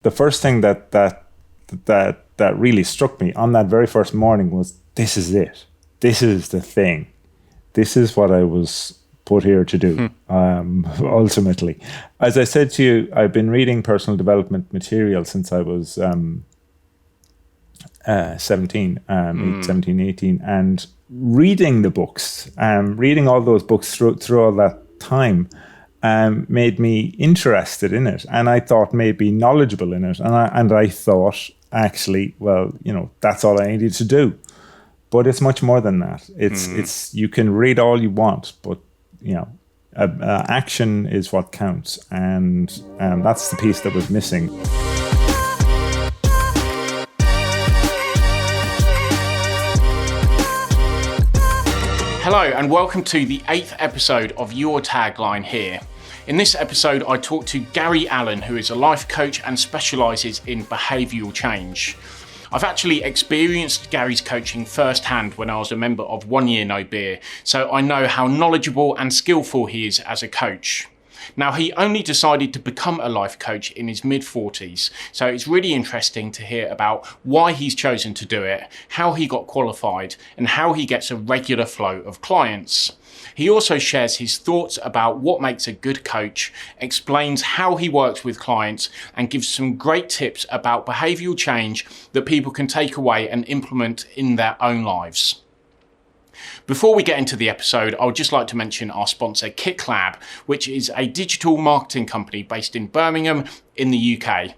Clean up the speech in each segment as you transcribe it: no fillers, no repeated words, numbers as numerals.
The first thing that really struck me on that very first morning was, this is it. This is the thing. This is what I was put here to do, ultimately. As I said to you, I've been reading personal development material since I was 17, 18, and reading the books, reading all those books through all that time, made me interested in it, and I thought maybe knowledgeable in it, and I thought, actually, well, that's all I needed to do. But it's much more than that. It's you can read all you want, but action is what counts, and that's the piece that was missing. Hello and welcome to the 8th episode of Your Tagline Here. In this episode, I talk to Gary Allen, who is a life coach and specialises in behavioural change. I've actually experienced Gary's coaching firsthand when I was a member of 1 Year No Beer, so I know how knowledgeable and skillful he is as a coach. Now, he only decided to become a life coach in his mid-40s, so it's really interesting to hear about why he's chosen to do it, how he got qualified, and how he gets a regular flow of clients. He also shares his thoughts about what makes a good coach, explains how he works with clients, and gives some great tips about behavioural change that people can take away and implement in their own lives. Before we get into the episode, I would just like to mention our sponsor, KitLab, which is a digital marketing company based in Birmingham in the UK.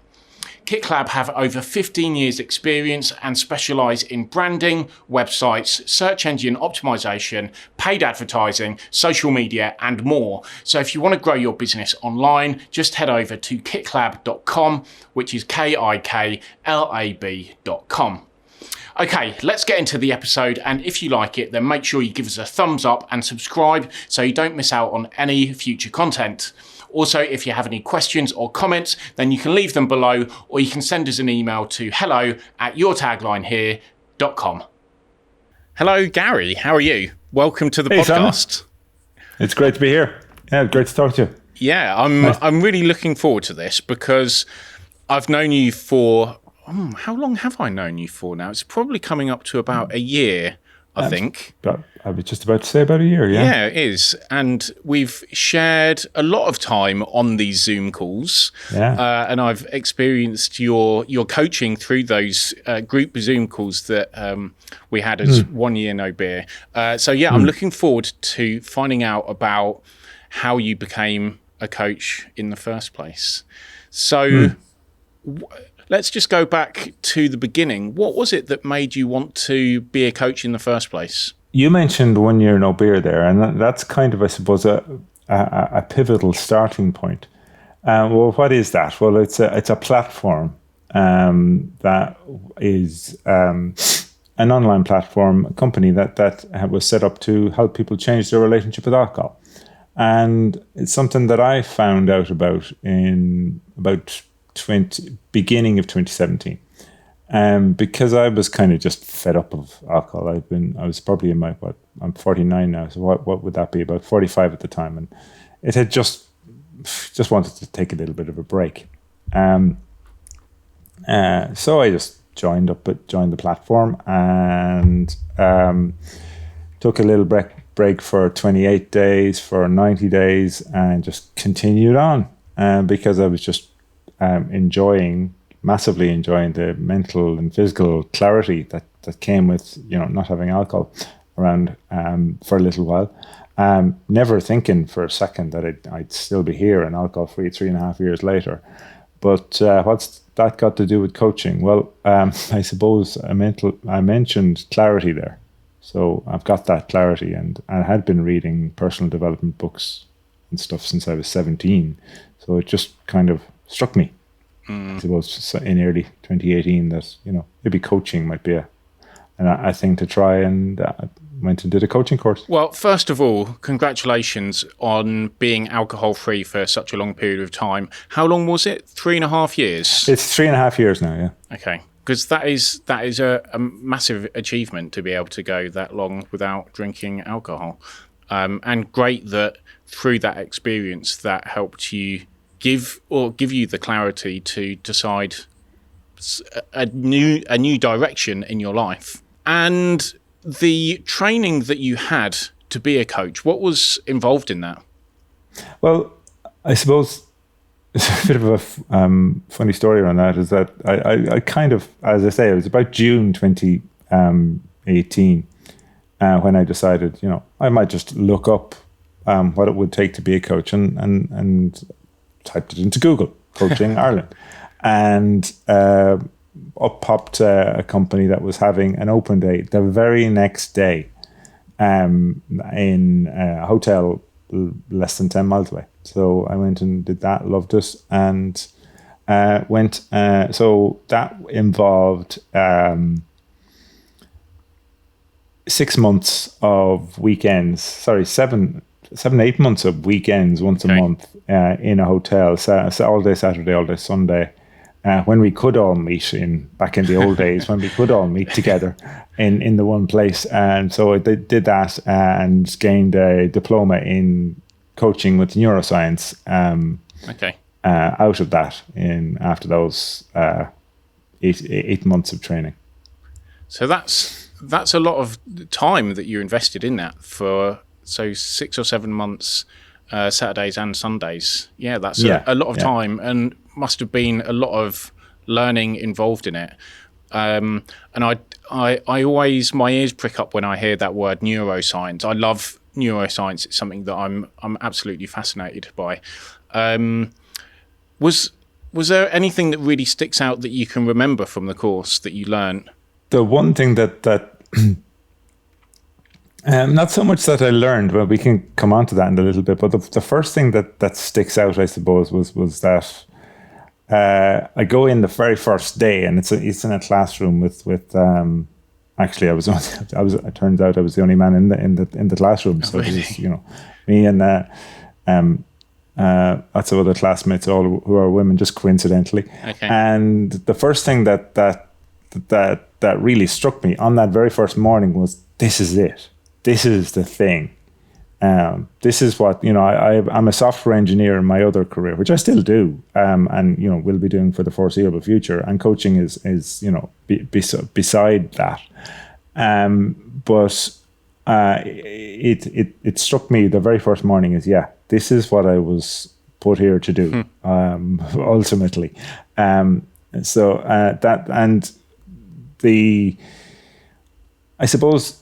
KitLab have over 15 years experience and specialise in branding, websites, search engine optimization, paid advertising, social media and more. So if you want to grow your business online, just head over to kiklab.com, which is KIKLAB.com. Okay, let's get into the episode, and if you like it, then make sure you give us a thumbs up and subscribe so you don't miss out on any future content. Also, if you have any questions or comments, then you can leave them below, or you can send us an email to hello@yourtaglinehere.com. Hello, Gary. How are you? Welcome to the podcast. Simon. It's great to be here. Yeah, great to talk to you. Yeah, I'm really looking forward to this because I've known you for... how long have I known you for now? It's probably coming up to about a year, I think. I was just about to say about a year, yeah. Yeah, it is. And we've shared a lot of time on these Zoom calls. Yeah. And I've experienced your coaching through those group Zoom calls that we had as 1 Year No Beer. I'm looking forward to finding out about how you became a coach in the first place. So... Let's just go back to the beginning. What was it that made you want to be a coach in the first place? You mentioned 1 Year No Beer there, and that's kind of, I suppose, a pivotal starting point. Well, what is that? Well, it's a platform that is an online platform, a company that was set up to help people change their relationship with alcohol. And it's something that I found out about in about beginning of 2017, because I was kind of just fed up of alcohol. I was probably in my I'm 49 now, so what would that be, about 45 at the time, and it had just wanted to take a little bit of a break. So I just joined the platform and took a little break for 28 days, for 90 days, and just continued on because I was just massively enjoying the mental and physical clarity that came with, not having alcohol around for a little while. Never thinking for a second that I'd still be here and alcohol-free 3.5 years later. But what's that got to do with coaching? Well, I suppose I mentioned clarity there. So I've got that clarity, and I had been reading personal development books and stuff since I was 17. So it just kind of struck me, I suppose, in early 2018 that, maybe coaching might be a thing to try, and went and did a coaching course. Well, first of all, congratulations on being alcohol-free for such a long period of time. How long was it? 3.5 years? It's 3.5 years now, yeah. Okay, because that is a massive achievement to be able to go that long without drinking alcohol. And great that through that experience that helped you give you the clarity to decide a new direction in your life. And the training that you had to be a coach, what was involved in that? Well, I suppose it's a bit of a funny story around that, is that I kind of, as I say, it was about June 2018 when I decided, I might just look up what it would take to be a coach, and typed it into Google, Coaching Ireland. And up popped a company that was having an open day the very next day in a hotel less than 10 miles away. So I went and did that, loved it, and so that involved 6 months of weekends, 8 months of weekends once a month in a hotel, so all day Saturday, all day Sunday, when we could all meet back in the old days, when we could all meet together in the one place. And so I did that and gained a diploma in coaching with Neuroscience out of that after those 8 months of training. So that's a lot of time that you invested in that for 6 or 7 months, Saturdays and Sundays. Yeah, that's a lot of time, and must have been a lot of learning involved in it. And I always, my ears prick up when I hear that word neuroscience. I love neuroscience. It's something that I'm absolutely fascinated by. Was there anything that really sticks out that you can remember from the course that you learned? The one thing that not so much that I learned, but we can come on to that in a little bit. But the first thing that sticks out, I suppose, was that I go in the very first day, and it's in a classroom with actually it turns out I was the only man in the classroom. So really? It was, me and lots of other classmates, all who are women, just coincidentally. Okay. And the first thing that really struck me on that very first morning was, this is it. This is the thing. This is what, I'm a software engineer in my other career, which I still do, and will be doing for the foreseeable future. And coaching is beside that. But it struck me the very first morning as, this is what I was put here to do, ultimately. So that, and I suppose,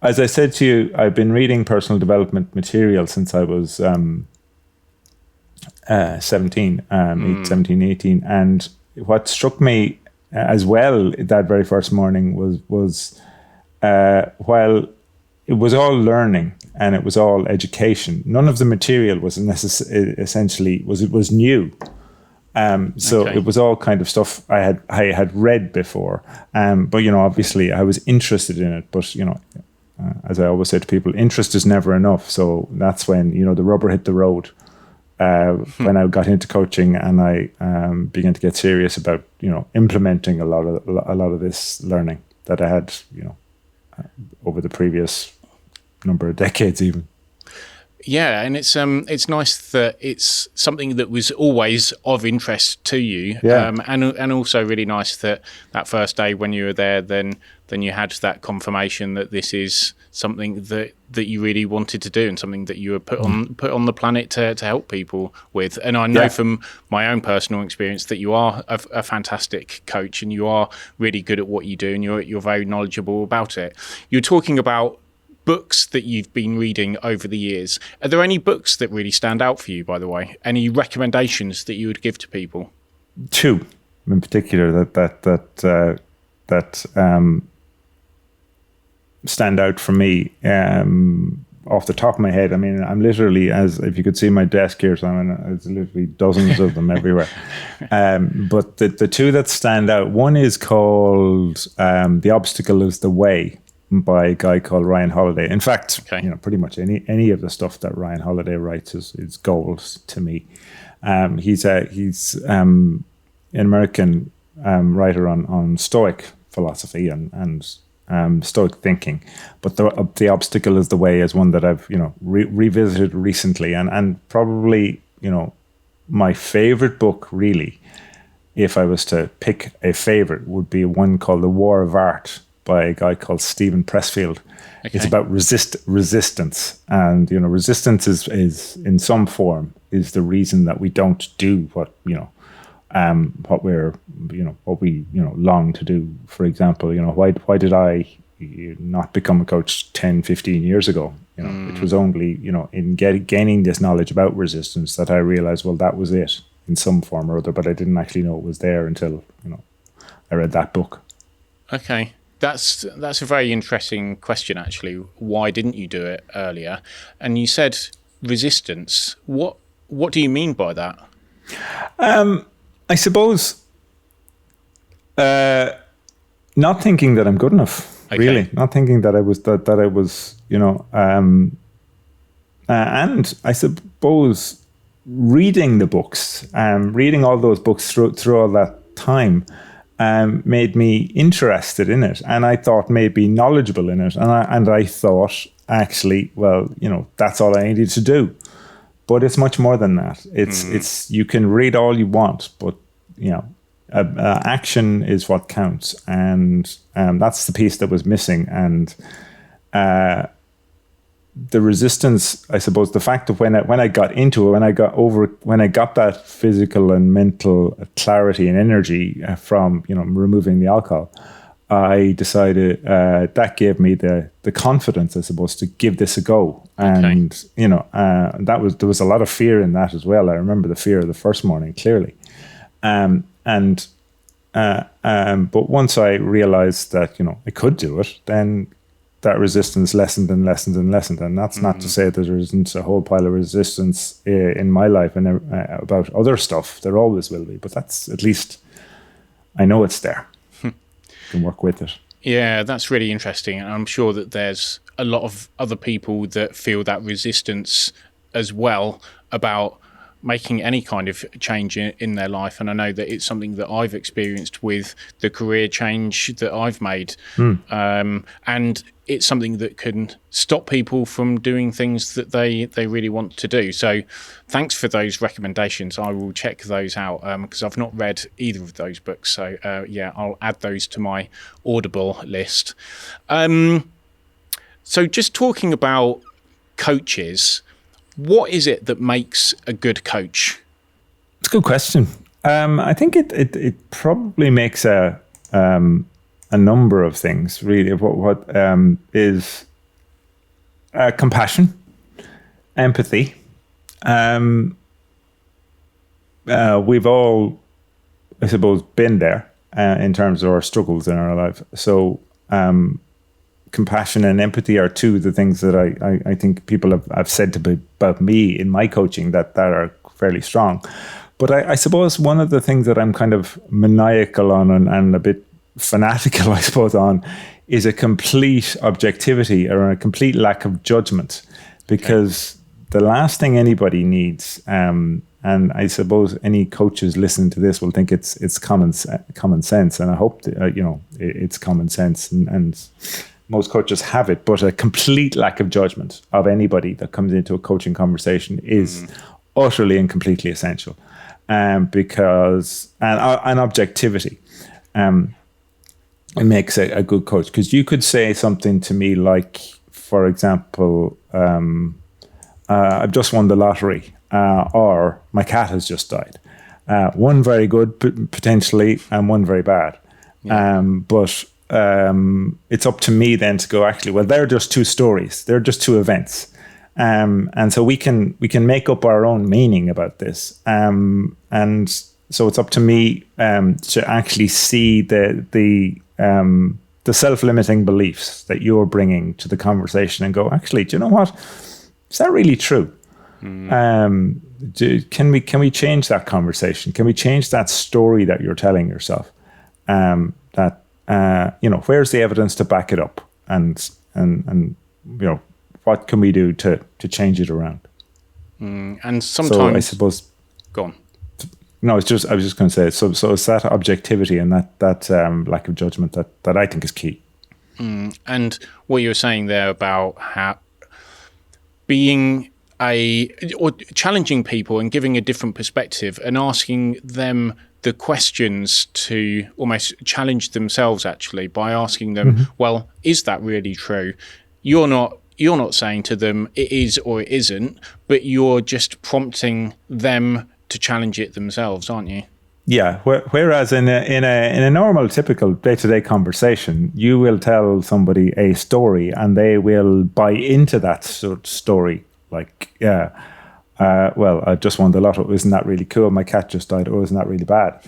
as I said to you, I've been reading personal development material since I was 17, 18. And what struck me as well that very first morning was while it was all learning and it was all education, none of the material was essentially was new. So it was all kind of stuff I had read before. But obviously I was interested in it, but as I always say to people, interest is never enough. So that's when, the rubber hit the road, when I got into coaching, and I began to get serious about, implementing a lot of this learning that I had, over the previous number of decades even. Yeah, and it's nice that it's something that was always of interest to you, and also really nice that first day when you were there, then you had that confirmation that this is something that you really wanted to do, and something that you were put on the planet to help people with. And I know from my own personal experience that you are a fantastic coach, and you are really good at what you do, and you're very knowledgeable about it. You're talking about books that you've been reading over the years. Are there any books that really stand out for you, by the way? Any recommendations that you would give to people? Two in particular that stand out for me off the top of my head. I mean, I'm literally, as if you could see my desk here, Simon, there's literally dozens of them everywhere. But the two that stand out, one is called The Obstacle is the Way, by a guy called Ryan Holiday. In fact, pretty much any of the stuff that Ryan Holiday writes is gold to me. He's an American writer on Stoic philosophy and Stoic thinking. But the Obstacle is the Way is one that I've revisited recently, and probably my favorite book, really, if I was to pick a favorite, would be one called The War of Art by a guy called Stephen Pressfield. Okay. It's about resistance, and resistance is in some form is the reason that we don't do what we long to do. For example, why did I not become a coach 10, 15 years ago? It was only in gaining this knowledge about resistance that I realized, well, that was it in some form or other, but I didn't actually know it was there until I read that book. Okay. That's a very interesting question, actually. Why didn't you do it earlier? And you said resistance. What do you mean by that? I suppose not thinking that I'm good enough. Okay. Really, not thinking that I was and I suppose reading the books, reading all those books through all that time. Made me interested in it, and I thought maybe knowledgeable in it, and I thought actually, well, that's all I needed to do. But it's much more than that. It's you can read all you want, but action is what counts, and that's the piece that was missing. And the resistance, I suppose, the fact that when I got into it, when I got that physical and mental clarity and energy from removing the alcohol, I decided that gave me the confidence, I suppose, to give this a go. And there was a lot of fear in that as well. I remember the fear of the first morning clearly, but once I realized that I could do it, then that resistance lessened and lessened and lessened. And that's not to say that there isn't a whole pile of resistance in my life and about other stuff. There always will be, but that's, at least I know it's there. Can work with it. Yeah, that's really interesting. And I'm sure that there's a lot of other people that feel that resistance as well about making any kind of change in their life. And I know that it's something that I've experienced with the career change that I've made. And it's something that can stop people from doing things that they really want to do. So thanks for those recommendations. I will check those out because I've not read either of those books. So I'll add those to my Audible list. So just talking about coaches, what is it that makes a good coach? It's a good question. I think it probably makes a number of things, really. What is compassion, empathy. We've all, I suppose, been there in terms of our struggles in our life. So compassion and empathy are two of the things that I think people have said about me in my coaching that are fairly strong. But I suppose one of the things that I'm kind of maniacal on and a bit fanatical, I suppose, on is a complete objectivity or a complete lack of judgment. Because the last thing anybody needs, and I suppose any coaches listening to this will think it's common sense, and I hope that, it's common sense, and most coaches have it, but a complete lack of judgment of anybody that comes into a coaching conversation is utterly and completely essential. Because and objectivity, it makes a good coach, because you could say something to me like, for example, I've just won the lottery, or my cat has just died. One very good potentially, and one very bad. But it's up to me then to go, actually, well, they're just two stories. They're just two events. And so we can make up our own meaning about this. And so it's up to me to actually see the self-limiting beliefs that you're bringing to the conversation and go, actually, do you know what? Is that really true? Can we change that conversation? Can we change that story that you're telling yourself? Where's the evidence to back it up? And what can we do to change it around? And sometimes, so I suppose, go on. No, I was just going to say, so it's that objectivity and that lack of judgment that I think is key. And what you were saying there about how being or challenging people and giving a different perspective and asking them the questions to almost challenge themselves, actually, by asking them, well, is that really true? You're not saying to them it is or it isn't, but you're just prompting them to challenge it themselves, aren't you? Yeah. Whereas in a normal, typical day-to-day conversation, you will tell somebody a story and they will buy into that sort of story. Like, well, I just won the lotto. Isn't that really cool? My cat just died. Oh, isn't that really bad?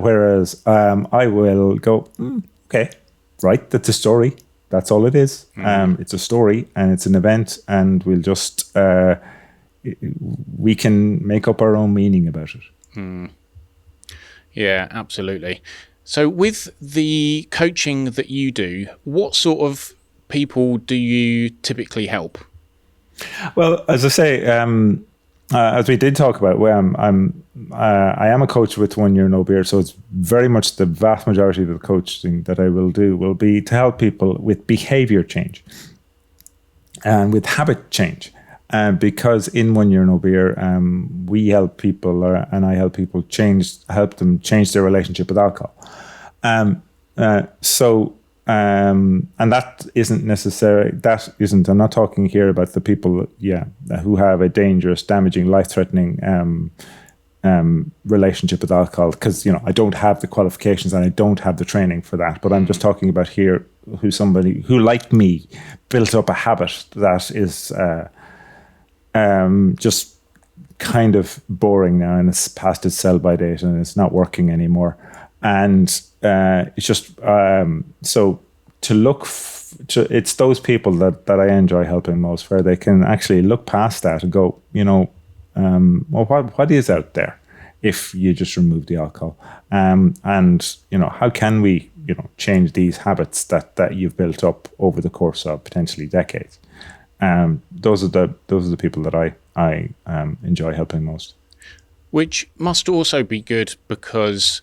Whereas I will go, okay, right, that's a story. That's all it is. It's a story and it's an event, and we'll just, we can make up our own meaning about it. Yeah, absolutely. So with the coaching that you do, what sort of people do you typically help? Well, as I say, as we did talk about, I am a coach with 1 year no beer, so it's very much the vast majority of the coaching that I will do will be to help people with behavior change and with habit change. Because in 1 year no beer, we help people, and I help people help them change their relationship with alcohol. And that isn't necessary. I'm not talking here about the people, who have a dangerous, damaging, life-threatening relationship with alcohol, because I don't have the qualifications and I don't have the training for that. But I'm just talking about here somebody who, like me, built up a habit that is just kind of boring now, and it's past its sell-by date and it's not working anymore. And it's just so to look it's those people that I enjoy helping most, where they can actually look past that and go, well, what is out there if you just remove the alcohol, and how can we change these habits that you've built up over the course of potentially decades. Those are the people that I enjoy helping most. Which must also be good because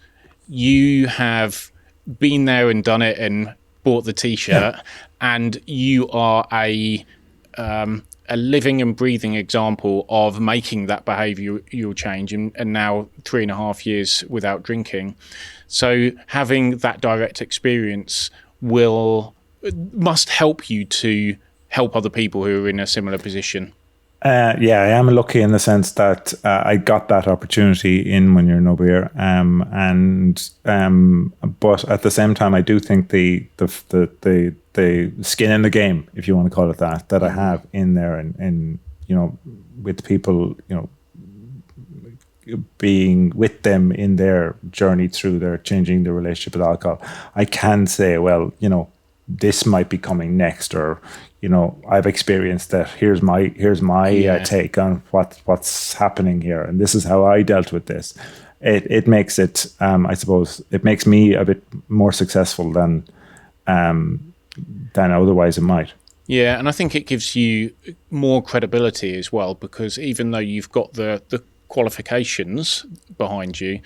you have been there and done it and bought the t-shirt, and you are a living and breathing example of making that behavioural change, and now 3.5 years without drinking. So having that direct experience must help you to help other people who are in a similar position. I am lucky in the sense that I got that opportunity in 1 year no beer, but at the same time, I do think the skin in the game, if you want to call it that I have in there, and with people, being with them in their journey through their changing their relationship with alcohol, I can say, well, this might be coming next, or I've experienced that. Here's my take on what's happening here, and this is how I dealt with this. It makes it, I suppose, it makes me a bit more successful than otherwise it might. Yeah, and I think it gives you more credibility as well, because even though you've got the qualifications behind you,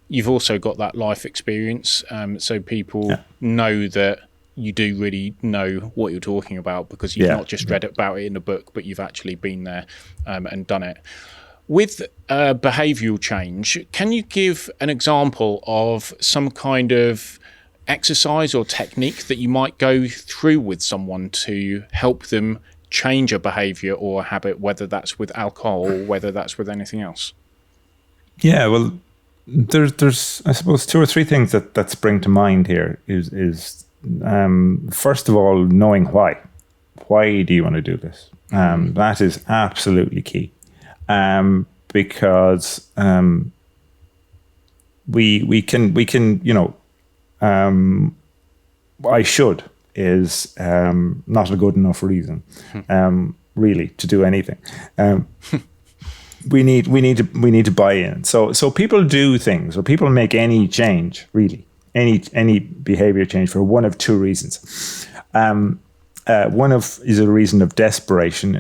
you've also got that life experience. So people know that you do really know what you're talking about, because you've not just read about it in a book, but you've actually been there and done it. With behavioural change, can you give an example of some kind of exercise or technique that you might go through with someone to help them change a behaviour or a habit, whether that's with alcohol or whether that's with anything else? Yeah, well, there's I suppose 2 or 3 things that spring to mind here. Is first of all, knowing why. Why do you want to do this? That is absolutely key, because we can I should is not a good enough reason, really, to do anything. We need to buy in. So people do things, or people make any change, really. Any behavior change for one of 2 reasons. One is a reason of desperation.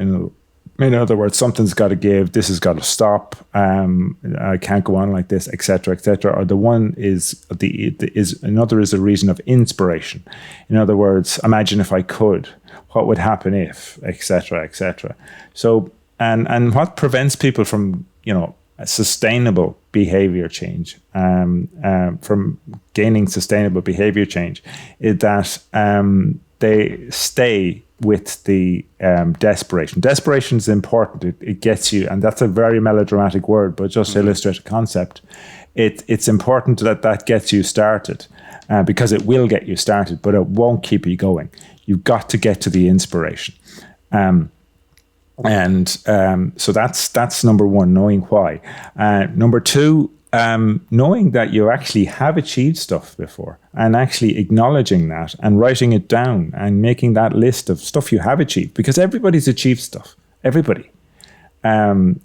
In other words, something's got to give. This has got to stop. I can't go on like this, etc., etc. Or the one another is a reason of inspiration. In other words, imagine if I could. What would happen if, etc., etc. So and what prevents people from, a sustainable behavior change, from gaining sustainable behavior change, is that they stay with the desperation. Desperation is important. It gets you, and that's a very melodramatic word, but just to illustrate a concept, it's important that gets you started, because it will get you started, but it won't keep you going. You've got to get to the inspiration. So that's number one, knowing why. Number two, knowing that you actually have achieved stuff before, and actually acknowledging that and writing it down and making that list of stuff you have achieved, because everybody's achieved stuff. Everybody. In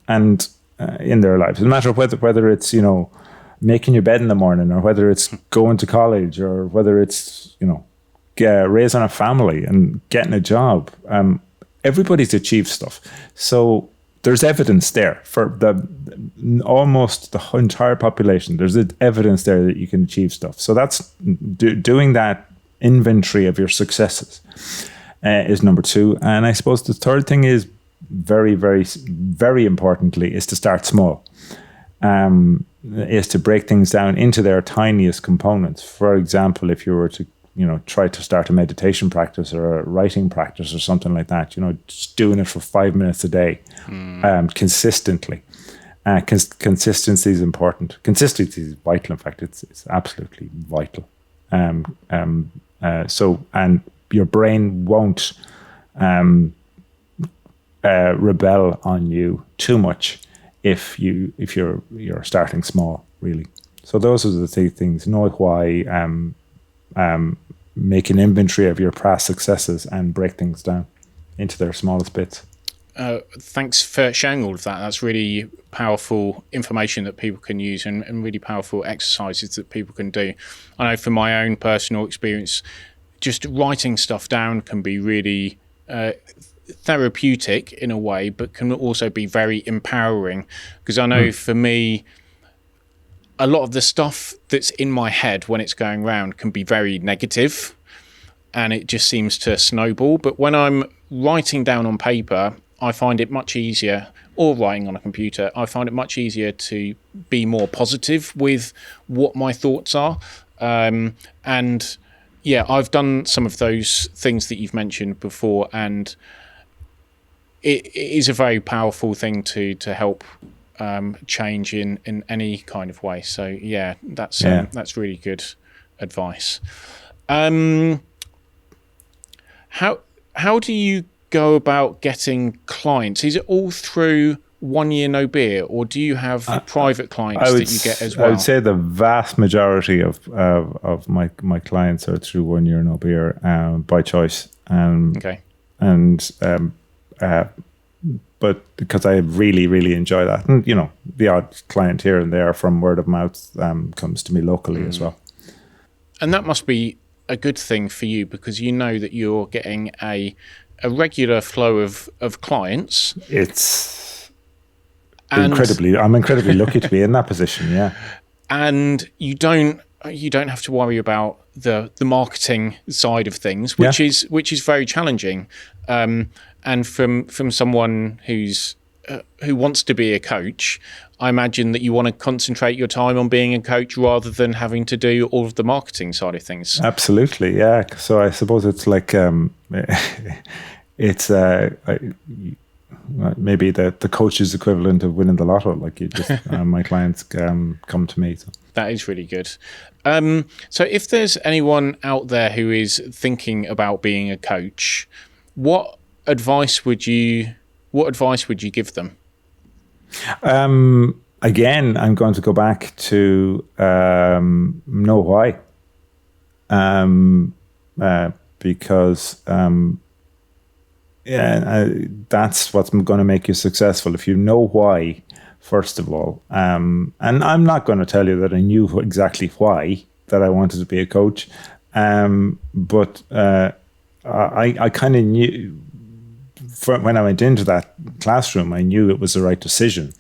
their lives. No matter whether it's, making your bed in the morning, or whether it's going to college, or whether it's, raising a family and getting a job. Everybody's achieved stuff. So there's evidence there for almost the entire population. There's evidence there that you can achieve stuff. So that's doing that inventory of your successes is number two. And I suppose the third thing is very, very, very importantly, is to start small. Is to break things down into their tiniest components. For example, if you were to try to start a meditation practice or a writing practice or something like that, just doing it for 5 minutes a day, consistently. Consistency is important. Consistency is vital. In fact, it's absolutely vital. And your brain won't rebel on you too much if you're starting small, really. So those are the three things: know why, make an inventory of your past successes, and break things down into their smallest bits. Thanks for sharing all of that. That's really powerful information that people can use, and really powerful exercises that people can do. I know from my own personal experience, just writing stuff down can be really therapeutic in a way, but can also be very empowering, because I know for me, a lot of the stuff that's in my head when it's going around can be very negative, and it just seems to snowball. But when I'm writing down on paper, I find it much easier, or writing on a computer, I find it much easier to be more positive with what my thoughts are. And yeah, I've done some of those things that you've mentioned before, and it is a very powerful thing to help change in any kind of way. So yeah, that's really good advice. How do you go about getting clients? Is it all through 1 Year No Beer, or do you have private clients that you get as well? I would say the vast majority of my clients are through 1 Year No Beer, by choice. Okay. But because I really, really enjoy that, and the odd client here and there from word of mouth comes to me locally as well. And that must be a good thing for you, because you know that you're getting a regular flow of clients. I'm incredibly lucky to be in that position. Yeah. And you don't have to worry about the marketing side of things, which is very challenging. And from someone who wants to be a coach, I imagine that you want to concentrate your time on being a coach rather than having to do all of the marketing side of things. Absolutely, yeah. So I suppose it's like it's maybe the coach's equivalent of winning the lotto. Like you just, my clients come to me. So. That is really good. So if there's anyone out there who is thinking about being a coach, what advice would you give them? Again, I'm going to go back to know why, because that's what's going to make you successful. If you know why, first of all, and I'm not going to tell you that I knew exactly why that I wanted to be a coach, but I kind of knew. When I went into that classroom, I knew it was the right decision,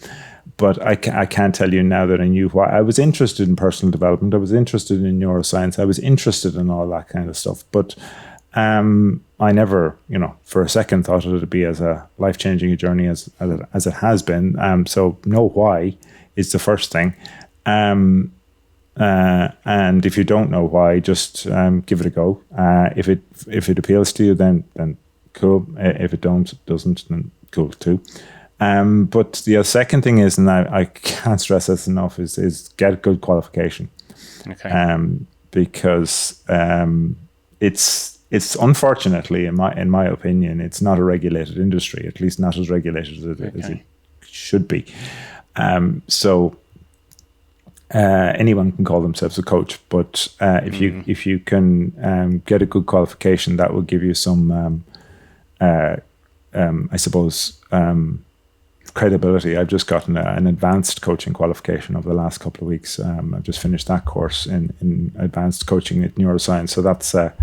but I can't tell you now that I knew why. I was interested in personal development. I was interested in neuroscience. I was interested in all that kind of stuff. But I never, for a second thought it would be as a life-changing a journey as it has been. So know why is the first thing. And if you don't know why, just give it a go. If it appeals to you, then cool. If it doesn't, then cool too. But the second thing is, and I can't stress this enough, is get a good qualification. Okay. Because it's unfortunately, in my opinion, it's not a regulated industry. At least not as regulated as it should be. So anyone can call themselves a coach, but if you can get a good qualification, that will give you some, I suppose, credibility. I've just gotten an advanced coaching qualification over the last couple of weeks. I've just finished that course in advanced coaching at Neuroscience. So that's that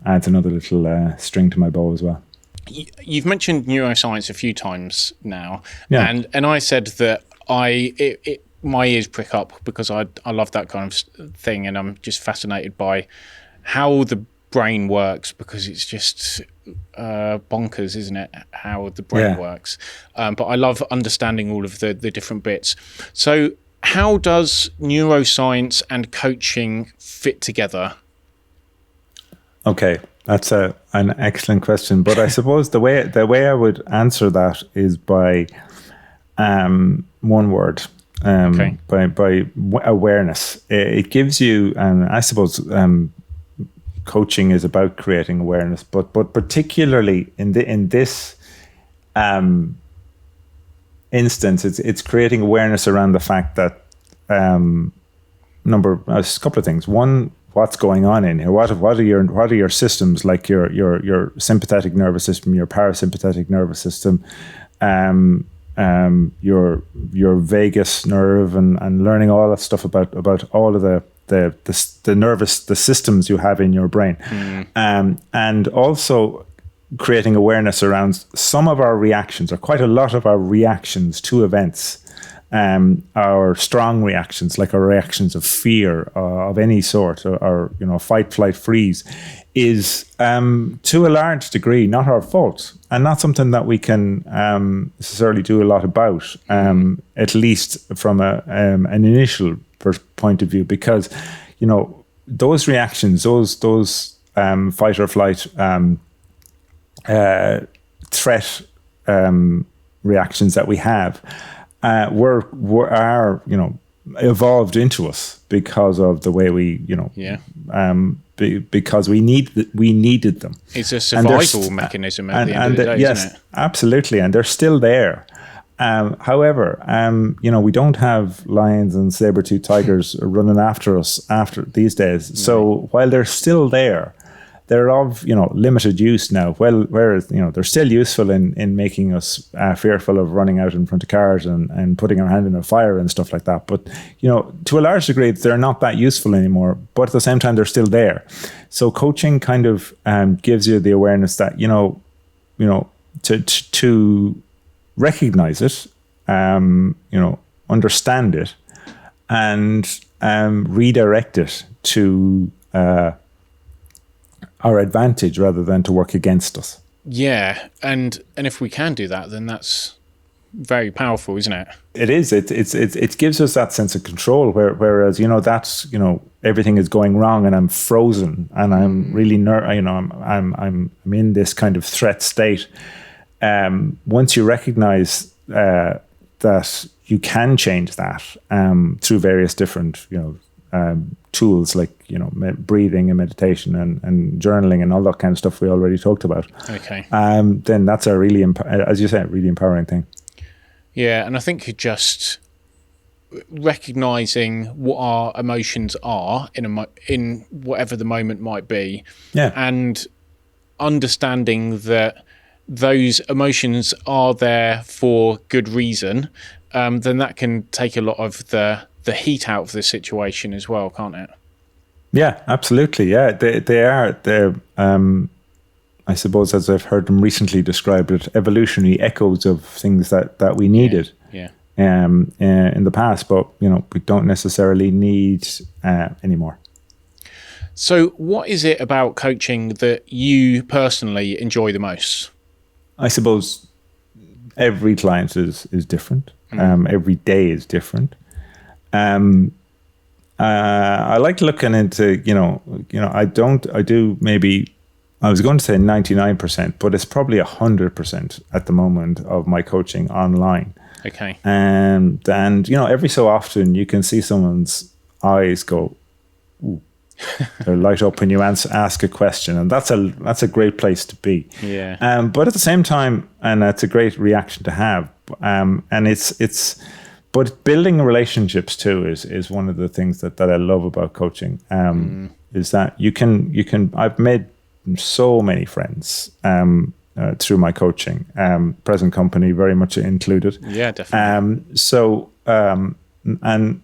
adds another little string to my bow as well. You've mentioned neuroscience a few times now, yeah. and I said that my ears prick up because I love that kind of thing, and I'm just fascinated by how the brain works, because it's just bonkers, isn't it, how the brain works. But I love understanding all of the different bits. So how does neuroscience and coaching fit together? Okay, that's an excellent question. But I suppose the way I would answer that is by one word. By awareness. It gives you, I suppose, coaching is about creating awareness, but particularly in this instance, it's creating awareness around the fact that a couple of things. One, what's going on in here? What are your systems, like your sympathetic nervous system, your parasympathetic nervous system, your vagus nerve, and learning all that stuff about all of the systems you have in your brain, and also creating awareness around some of our reactions, or quite a lot of our reactions to events. Our strong reactions, like our reactions of fear of any sort, or fight, flight, freeze, is to a large degree not our fault, and not something that we can necessarily do a lot about, at least from an initial point of view, because those reactions, those fight or flight, threat reactions that we have, are evolved into us because of the way we because we needed them. It's a survival mechanism at the end of the day, yes, isn't it? Absolutely, and they're still there. However, we don't have lions and saber-toothed tigers running after us these days. So while they're still there, they're of limited use now. Well, whereas they're still useful in making us fearful of running out in front of cars and putting our hand in a fire and stuff like that. But to a large degree, they're not that useful anymore. But at the same time, they're still there. So coaching kind of gives you the awareness that to recognize it, understand it, and redirect it to our advantage rather than to work against us. Yeah, and if we can do that, then that's very powerful, isn't it? It is. It gives us that sense of control. Whereas that's everything is going wrong, and I'm frozen, and I'm really I'm in this kind of threat state. Once you recognize that you can change that through various different tools, like breathing and meditation and journaling and all that kind of stuff we already talked about. Okay. Then that's a really, as you said, really empowering thing. Yeah, and I think just recognizing what our emotions are in whatever the moment might be, and understanding that those emotions are there for good reason, then that can take a lot of the heat out of the situation as well, can't it? Yeah, absolutely. Yeah, they are. They're, I suppose, as I've heard them recently described it, evolutionary echoes of things that we needed. Yeah. In the past, but we don't necessarily need anymore. So what is it about coaching that you personally enjoy the most? I suppose every client is different. Every day is different. I like looking into, I was going to say 99%, but it's probably 100% at the moment of my coaching online. Okay. And every so often you can see someone's eyes go, ooh, they light up when you ask a question, and that's a great place to be. Yeah. But at the same time, and that's a great reaction to have. But building relationships too is one of the things that I love about coaching. Is that you can I've made so many friends through my coaching. Present company very much included. Yeah, definitely. And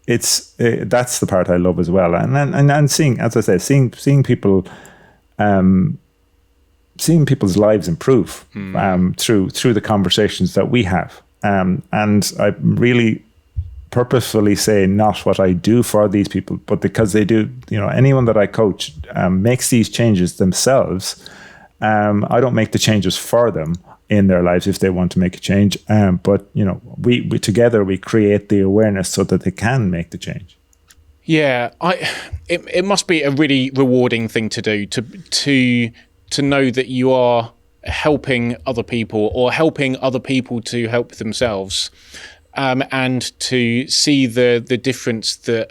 it's that's the part I love as well, and seeing, as I say, seeing people, seeing people's lives improve through the conversations that we have, and I really purposefully say not what I do for these people, but because they do. Anyone that I coach makes these changes themselves. I don't make the changes for them in their lives if they want to make a change. But we together we create the awareness so that they can make the change. Yeah, it must be a really rewarding thing to do to know that you are helping other people or helping other people to help themselves, and to see the difference that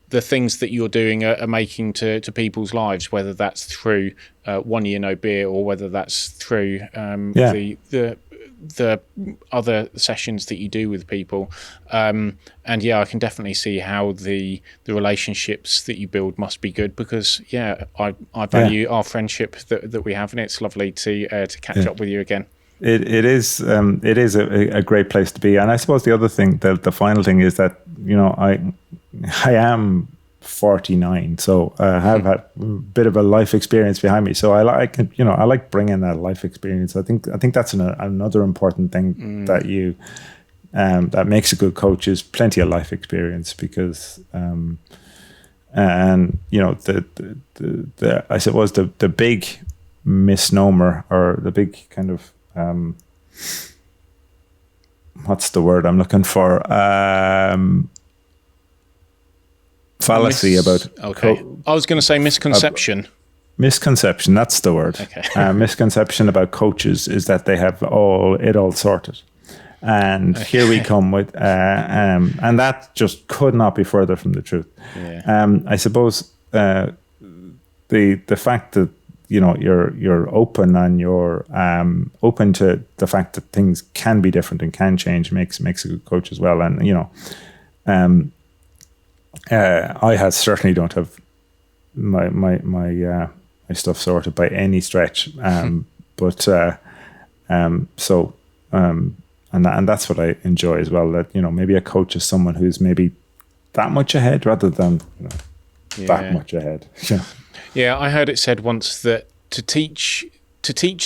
the things that you're doing are making to people's lives, whether that's through 1 year no beer or whether that's through the other sessions that you do with people. And I can definitely see how the relationships that you build must be good, because I value our friendship that we have, and it's lovely to catch up with you again. It is a great place to be. And I suppose the other thing, the final thing, is that I am 49, so I have had a bit of a life experience behind me. So I like bringing that life experience. I think that's another important thing that that makes a good coach is plenty of life experience, because I suppose the big misnomer, or the big kind of what's the word I'm looking for? Fallacy about. Okay. I was going to say misconception. Misconception, that's the word. Okay. Misconception about coaches is that they have it all sorted. And here we come with, and that just could not be further from the truth. Yeah. I suppose the fact that you're open, and you're open to the fact that things can be different and can change makes a good coach as well. And I certainly don't have my stuff sorted by any stretch, but and that's what I enjoy as well. That maybe a coach is someone who's maybe that much ahead rather than that much ahead. Yeah, I heard it said once that to teach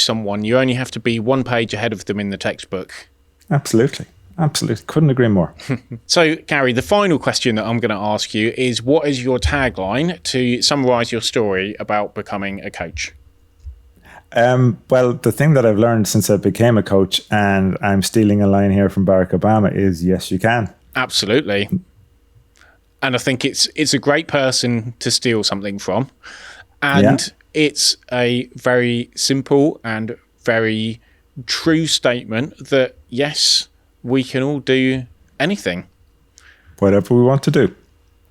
someone, you only have to be 1 page ahead of them in the textbook. Absolutely. Couldn't agree more. So, Gary, the final question that I'm going to ask you is, what is your tagline to summarise your story about becoming a coach? Well, the thing that I've learned since I became a coach, and I'm stealing a line here from Barack Obama, is yes, you can. Absolutely. And I think it's a great person to steal something from. And it's a very simple and very true statement that, yes, we can all do anything. Whatever we want to do.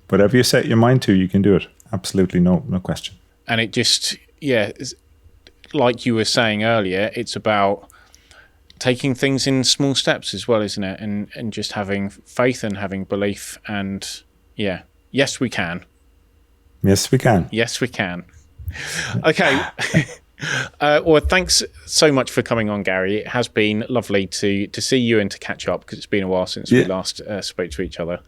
Whatever you set your mind to, you can do it. Absolutely, no question. And it just, like you were saying earlier, it's about taking things in small steps as well, isn't it? And just having faith and having belief, and yes, we can. Yes, we can. Yes, we can. Okay. Well, thanks so much for coming on, Gary. It has been lovely to see you and to catch up, because it's been a while since we last spoke to each other.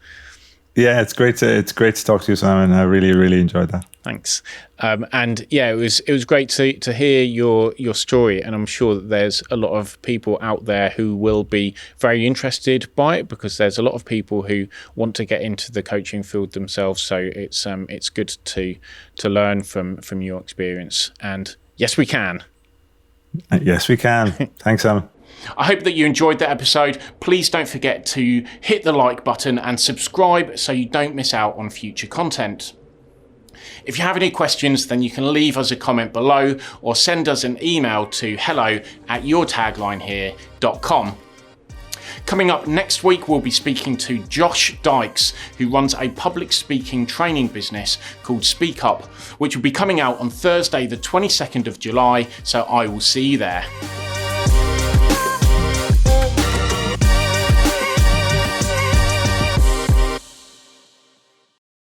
Yeah, it's great to talk to you, Simon. I really enjoyed that. Thanks. And yeah, it was great to hear your story, and I'm sure that there's a lot of people out there who will be very interested by it, because there's a lot of people who want to get into the coaching field themselves. So it's good to learn from your experience. And yes, we can. Yes, we can. Thanks, Simon. I hope that you enjoyed that episode. Please don't forget to hit the like button and subscribe so you don't miss out on future content. If you have any questions, then you can leave us a comment below or send us an email to hello@yourtaglinehere.com. Coming up next week, we'll be speaking to Josh Dykes, who runs a public speaking training business called Speak Up, which will be coming out on Thursday, the 22nd of July, so I will see you there.